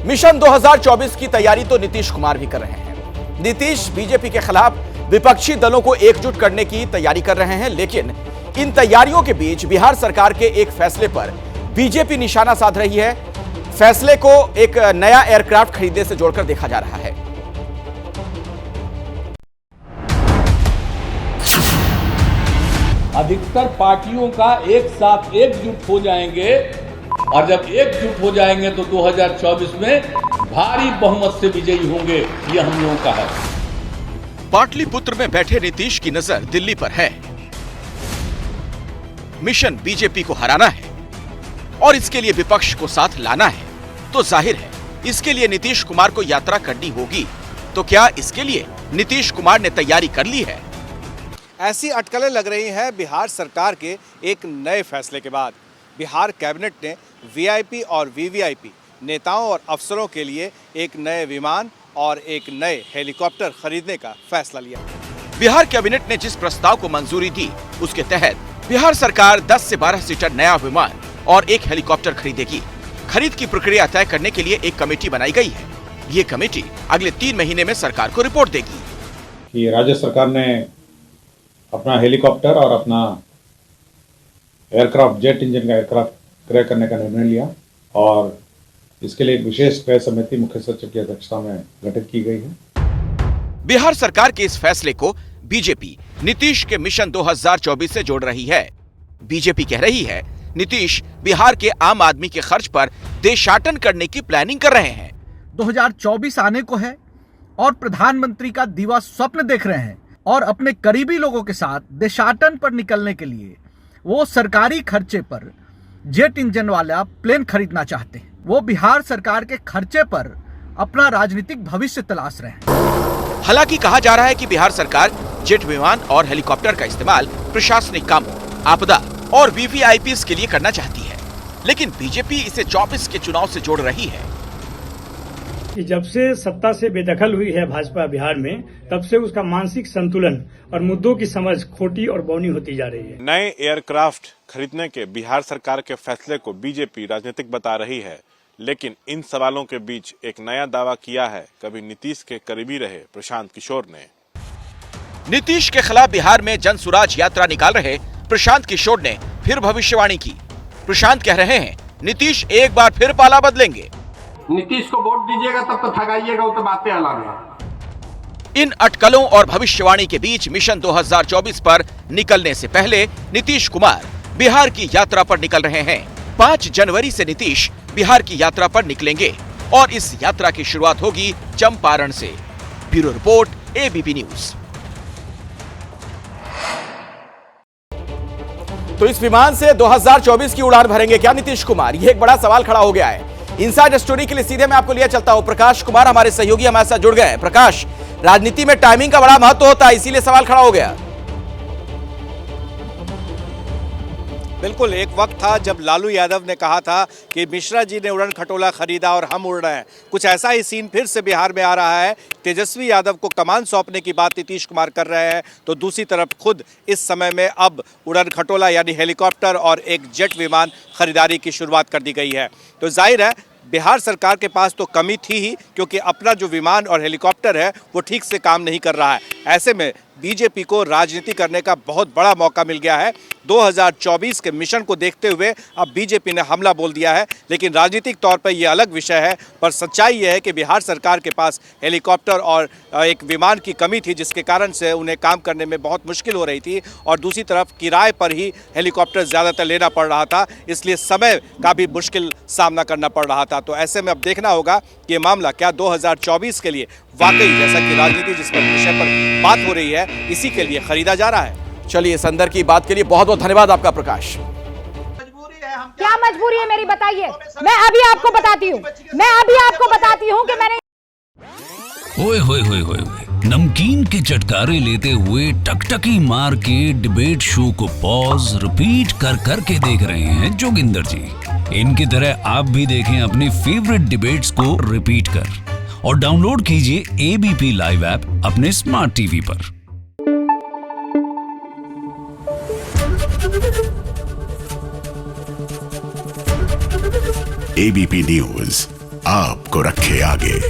Mission 2024 की तैयारी तो नीतीश कुमार भी कर रहे हैं। नीतीश बीजेपी के खिलाफ विपक्षी दलों को एकजुट करने की तैयारी कर रहे हैं, लेकिन इन तैयारियों के बीच बिहार सरकार के एक फैसले पर बीजेपी निशाना साध रही है। फैसले को एक नया एयरक्राफ्ट खरीदने से जोड़कर देखा जा रहा है। अधिकतर पार्टियों का एक साथ एकजुट हो जाएंगे और जब एकजुट हो जाएंगे तो 2024 में भारी बहुमत से विजयी होंगे, ये हम लोगों का है। पाटलिपुत्र में बैठे नीतीश की नजर दिल्ली पर है। मिशन बीजेपी को हराना है और इसके लिए विपक्ष को साथ लाना है, तो जाहिर है इसके लिए नीतीश कुमार को यात्रा करनी होगी। तो क्या इसके लिए नीतीश कुमार ने तैयारी कर ली है? ऐसी अटकलें लग रही हैं बिहार सरकार के एक नए फैसले के बाद। बिहार कैबिनेट ने वीआईपी और वीवीआईपी नेताओं और अफसरों के लिए एक नए विमान और एक नए हेलीकॉप्टर खरीदने का फैसला लिया। बिहार कैबिनेट ने जिस प्रस्ताव को मंजूरी दी, उसके तहत बिहार सरकार 10 से 12 सीटर नया विमान और एक हेलीकॉप्टर खरीदेगी। खरीद की प्रक्रिया तय करने के लिए एक कमेटी बनाई गई है। ये कमेटी अगले 3 महीने में सरकार को रिपोर्ट देगी। कि राज्य सरकार ने अपना हेलीकॉप्टर और अपना एयरक्राफ्ट, जेट इंजन का एयरक्राफ्ट क्रय करने का निर्णय लिया और इसके लिए एक विशेष क्रय समिति मुख्य सचिव की अध्यक्षता में गठित की गई है। बिहार सरकार के इस फैसले को बीजेपी नीतीश के मिशन 2024 से जोड़ रही है। बीजेपी कह रही है नीतीश बिहार के आम आदमी के खर्च पर देशाटन करने की प्लानिंग कर रहे हैं। 2024 आने को है और प्रधानमंत्री का दीवा स्वप्न देख रहे हैं और अपने करीबी लोगों के साथ देशाटन पर निकलने के लिए वो सरकारी खर्चे पर जेट इंजन वाला प्लेन खरीदना चाहते हैं। वो बिहार सरकार के खर्चे पर अपना राजनीतिक भविष्य तलाश रहे हैं। हालांकि कहा जा रहा है कि बिहार सरकार जेट विमान और हेलीकॉप्टर का इस्तेमाल प्रशासनिक कामों, आपदा और वीवीआईपी के लिए करना चाहती है, लेकिन बीजेपी इसे 24 के चुनाव से जोड़ रही है। कि जब से सत्ता से बेदखल हुई है भाजपा बिहार में, तब से उसका मानसिक संतुलन और मुद्दों की समझ खोटी और बौनी होती जा रही है। नए एयरक्राफ्ट खरीदने के बिहार सरकार के फैसले को बीजेपी राजनीतिक बता रही है, लेकिन इन सवालों के बीच एक नया दावा किया है कभी नीतीश के करीबी रहे प्रशांत किशोर ने। नीतीश के खिलाफ बिहार में जन सुराज यात्रा निकाल रहे प्रशांत किशोर ने फिर भविष्यवाणी की। प्रशांत कह रहे हैं नीतीश एक बार फिर पाला बदलेंगे। नीतीश को वोट दीजिएगा तब तो ठगाइएगा, वो तो बातें अलग है। इन अटकलों और भविष्यवाणी के बीच मिशन 2024 पर निकलने से पहले नीतीश कुमार बिहार की यात्रा पर निकल रहे हैं। 5 जनवरी से नीतीश बिहार की यात्रा पर निकलेंगे और इस यात्रा की शुरुआत होगी चंपारण से। Bureau report, ABP news. तो इस विमान से 2024 की उड़ान भरेंगे क्या नीतीश कुमार? यह एक बड़ा सवाल खड़ा हो गया है। इनसाइड स्टोरी के लिए सीधे मैं आपको लिए चलता हूं। प्रकाश कुमार हमारे सहयोगी हमारे साथ जुड़ गए हैं। प्रकाश, राजनीति में टाइमिंग का बड़ा महत्व होता है, इसीलिए सवाल खड़ा हो गया। बिल्कुल, एक वक्त था जब लालू यादव ने कहा था कि मिश्रा जी ने उड़न खटोला खरीदा और हम उड़ रहे हैं। कुछ ऐसा ही सीन फिर से बिहार में आ रहा है। तेजस्वी यादव को कमान सौंपने की बात नीतीश कुमार कर रहे हैं, तो दूसरी तरफ खुद इस समय में अब उड़न खटोला यानी हेलीकॉप्टर और एक जेट विमान खरीदारी की शुरुआत कर दी गई है। तो जाहिर है बिहार सरकार के पास तो कमी थी ही, क्योंकि अपना जो विमान और हेलीकॉप्टर है वो ठीक से काम नहीं कर रहा है। ऐसे में बीजेपी को राजनीति करने का बहुत बड़ा मौका मिल गया है। 2024 के मिशन को देखते हुए अब बीजेपी ने हमला बोल दिया है, लेकिन राजनीतिक तौर पर यह अलग विषय है। पर सच्चाई यह है कि बिहार सरकार के पास हेलीकॉप्टर और एक विमान की कमी थी, जिसके कारण से उन्हें काम करने में बहुत मुश्किल हो रही थी और दूसरी तरफ किराए पर ही हेलीकॉप्टर ज़्यादातर लेना पड़ रहा था, इसलिए समय का भी मुश्किल सामना करना पड़ रहा था। तो ऐसे में अब देखना होगा कि ये मामला क्या 2024 के लिए वाकई, जैसा कि राजनीति जिस पर विषय पर बात हो रही है, इसी के लिए खरीदा जा रहा है। चलिए, इस अंदर की बात के लिए बहुत बहुत धन्यवाद आपका प्रकाश। क्या मजबूरी है मेरी, बताइए। मैं अभी आपको बताती हूँ कि मैंने ओए होए होए होए नमकीन के चटकारे लेते हुए टकटकी मार के डिबेट शो को पॉज रिपीट कर करके देख रहे हैं जोगिंदर जी। इनकी तरह आप भी देखें अपनी फेवरेट डिबेट्स को रिपीट कर और डाउनलोड कीजिए एबीपी लाइव ऐप अपने स्मार्ट टीवी पर। एबीपी न्यूज आपको रखे आगे।